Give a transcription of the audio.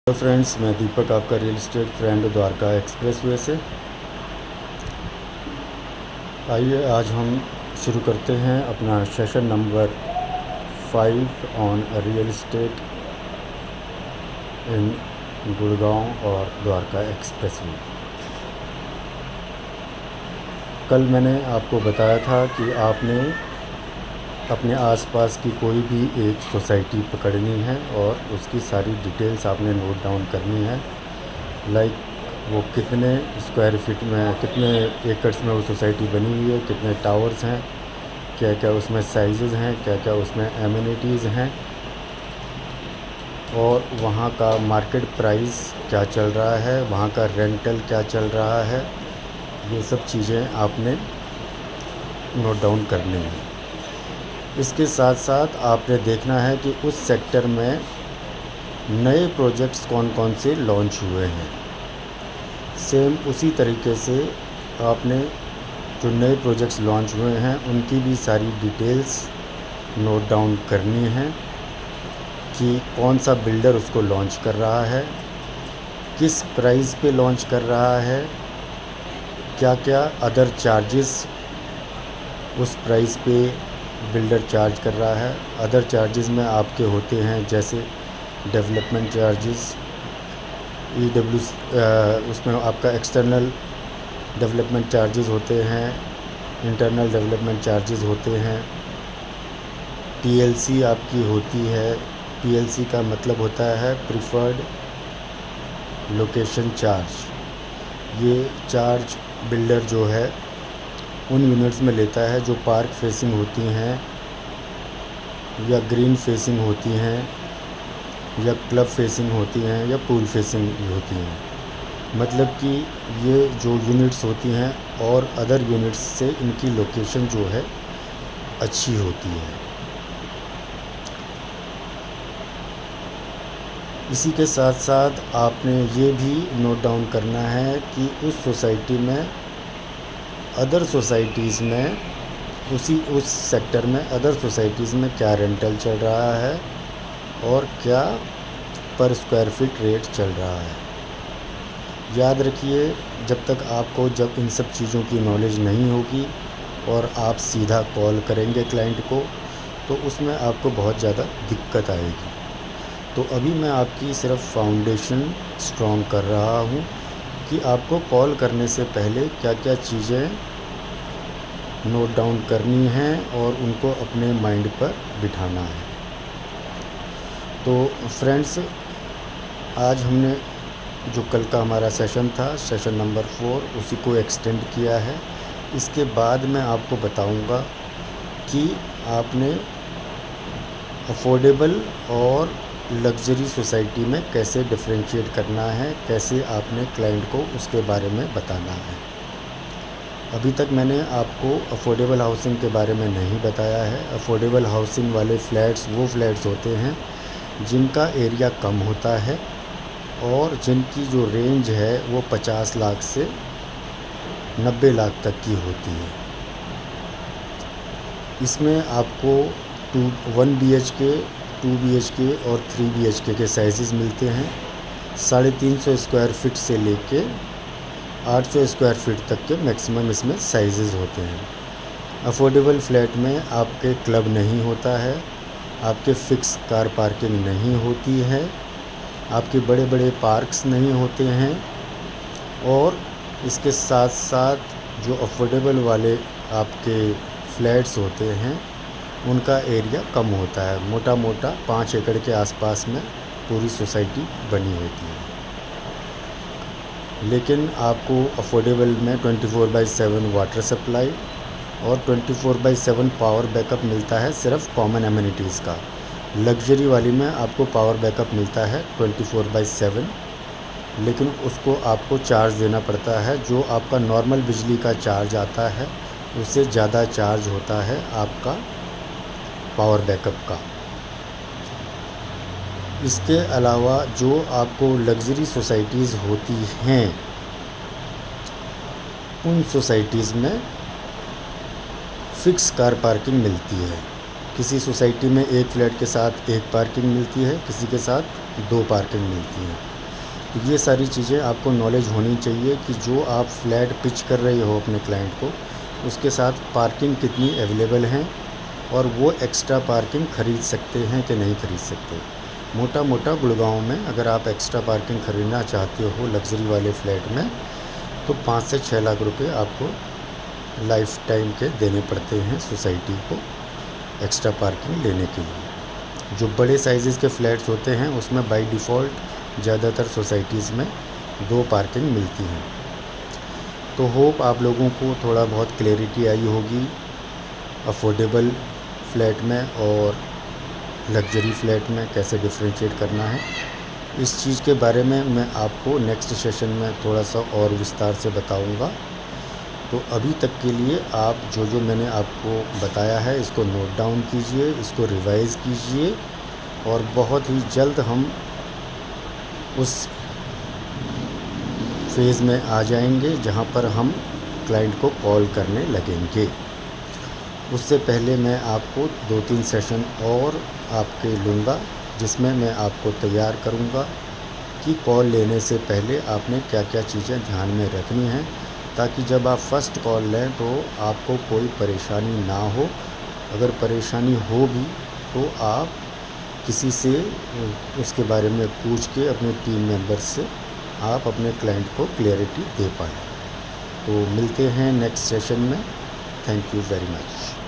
Hello friends, मैं दीपक आपका real estate friend Dwarka expressway से। आइए आज हम शुरू करते हैं अपना session number 5 on real estate in Gurgaon और द्वारका एक्सप्रेसवे। कल मैंने आपको बताया था कि आपने अपने आसपास की कोई भी एक सोसाइटी पकड़नी है और उसकी सारी डिटेल्स आपने नोट डाउन करनी है। लाइक वो कितने स्क्वायर फीट में, कितने एकड़्स में वो सोसाइटी बनी हुई है, कितने टावर्स हैं, क्या क्या उसमें साइजेज़ हैं, क्या क्या उसमें एमिनिटीज़ हैं, और वहाँ का मार्केट प्राइस क्या चल रहा है, वहाँ का रेंटल क्या चल रहा है। ये सब चीज़ें आपने नोट डाउन करनी है। इसके साथ साथ आपने देखना है कि उस सेक्टर में नए प्रोजेक्ट्स कौन कौन से लॉन्च हुए हैं। सेम उसी तरीके से आपने जो नए प्रोजेक्ट्स लॉन्च हुए हैं उनकी भी सारी डिटेल्स नोट डाउन करनी है कि कौन सा बिल्डर उसको लॉन्च कर रहा है, किस प्राइस पे लॉन्च कर रहा है, क्या क्या अदर चार्जेस उस प्राइस पे बिल्डर चार्ज कर रहा है। अदर चार्जेस में आपके होते हैं जैसे डेवलपमेंट चार्जेस, EW, उसमें आपका एक्सटर्नल डेवलपमेंट चार्जेस होते हैं, इंटरनल डेवलपमेंट चार्जेस होते हैं, PLC आपकी होती है। PLC का मतलब होता है प्रिफर्ड लोकेशन चार्ज। ये चार्ज बिल्डर जो है उन यूनिट्स में लेता है जो पार्क फेसिंग होती हैं या ग्रीन फेसिंग होती हैं या क्लब फेसिंग होती हैं या पूल फेसिंग होती हैं। मतलब कि ये जो यूनिट्स होती हैं और अदर यूनिट्स से इनकी लोकेशन जो है अच्छी होती है। इसी के साथ साथ आपने ये भी नोट डाउन करना है कि उस सोसाइटी में अदर सोसाइटीज़ में उस सेक्टर में अदर सोसाइटीज़ में क्या रेंटल चल रहा है और क्या पर स्क्वायर फीट रेट चल रहा है। याद रखिए, जब इन सब चीज़ों की नॉलेज नहीं होगी और आप सीधा कॉल करेंगे क्लाइंट को तो उसमें आपको बहुत ज़्यादा दिक्कत आएगी। तो अभी मैं आपकी सिर्फ फाउंडेशन स्ट्रॉन्ग कर रहा हूँ कि आपको कॉल करने से पहले क्या क्या चीज़ें नोट डाउन करनी हैं और उनको अपने माइंड पर बिठाना है। तो फ्रेंड्स, आज हमने जो कल का हमारा सेशन था, सेशन नंबर 4, उसी को एक्सटेंड किया है। इसके बाद मैं आपको बताऊंगा कि आपने अफोर्डेबल और लग्जरी सोसाइटी में कैसे डिफरेंशिएट करना है, कैसे आपने क्लाइंट को उसके बारे में बताना है। अभी तक मैंने आपको अफोर्डेबल हाउसिंग के बारे में नहीं बताया है। अफोर्डेबल हाउसिंग वाले फ्लैट्स वो फ्लैट्स होते हैं जिनका एरिया कम होता है और जिनकी जो रेंज है वो 50 लाख से 90 लाख तक की होती है। इसमें आपको 1 BHK, 2 BHK और 3 BHK के साइज़ मिलते हैं। 350 स्क्वायर फीट से लेके 800 स्क्वायर फीट तक के मैक्सिमम इसमें साइजेज़ होते हैं। अफोर्डेबल फ्लैट में आपके क्लब नहीं होता है, आपके फ़िक्स कार पार्किंग नहीं होती है, आपके बड़े बड़े पार्क्स नहीं होते हैं, और इसके साथ साथ जो अफोर्डेबल वाले आपके फ्लैट्स होते हैं उनका एरिया कम होता है। मोटा मोटा 5 एकड़ के आसपास में पूरी सोसाइटी बनी होती है। लेकिन आपको अफोर्डेबल में 24/7 वाटर सप्लाई और 24/7 पावर बैकअप मिलता है सिर्फ कॉमन एमिनिटीज़ का। लग्जरी वाली में आपको पावर बैकअप मिलता है 24/7, लेकिन उसको आपको चार्ज देना पड़ता है। जो आपका नॉर्मल बिजली का चार्ज आता है उससे ज़्यादा चार्ज होता है आपका पावर बैकअप का। इसके अलावा जो आपको लग्जरी सोसाइटीज़ होती हैं उन सोसाइटीज़ में फ़िक्स कार पार्किंग मिलती है। किसी सोसाइटी में एक फ्लैट के साथ एक पार्किंग मिलती है, किसी के साथ 2 पार्किंग मिलती है। तो ये सारी चीज़ें आपको नॉलेज होनी चाहिए कि जो आप फ्लैट पिच कर रहे हो अपने क्लाइंट को, उसके साथ पार्किंग कितनी अवेलेबल हैं और वो एक्स्ट्रा पार्किंग ख़रीद सकते हैं कि नहीं ख़रीद सकते। मोटा मोटा गुड़गांव में अगर आप एक्स्ट्रा पार्किंग ख़रीदना चाहते हो लग्ज़री वाले फ्लैट में, तो 5 से 6 लाख रुपए आपको लाइफ टाइम के देने पड़ते हैं सोसाइटी को एक्स्ट्रा पार्किंग लेने के लिए। जो बड़े साइज़ के फ्लैट्स होते हैं उसमें बाय डिफ़ॉल्ट ज़्यादातर सोसाइटीज़ में 2 पार्किंग मिलती हैं। तो होप आप लोगों को थोड़ा बहुत क्लैरिटी आई होगी अफोर्डेबल फ्लैट में और लग्ज़री फ्लैट में कैसे डिफरेंशिएट करना है। इस चीज़ के बारे में मैं आपको नेक्स्ट सेशन में थोड़ा सा और विस्तार से बताऊंगा। तो अभी तक के लिए आप जो मैंने आपको बताया है इसको नोट डाउन कीजिए, इसको रिवाइज़ कीजिए और बहुत ही जल्द हम उस फेज़ में आ जाएंगे जहां पर हम क्लाइंट को कॉल करने लगेंगे। उससे पहले मैं आपको 2-3 सेशन और आपके लूँगा जिसमें मैं आपको तैयार करूँगा कि कॉल लेने से पहले आपने क्या क्या चीज़ें ध्यान में रखनी हैं, ताकि जब आप फ़र्स्ट कॉल लें तो आपको कोई परेशानी ना हो। अगर परेशानी हो भी तो आप किसी से उसके बारे में पूछ के अपने टीम मेंबर से आप अपने क्लाइंट को क्लैरिटी दे पाएँ। तो मिलते हैं नेक्स्ट सेशन में। Thank you very much.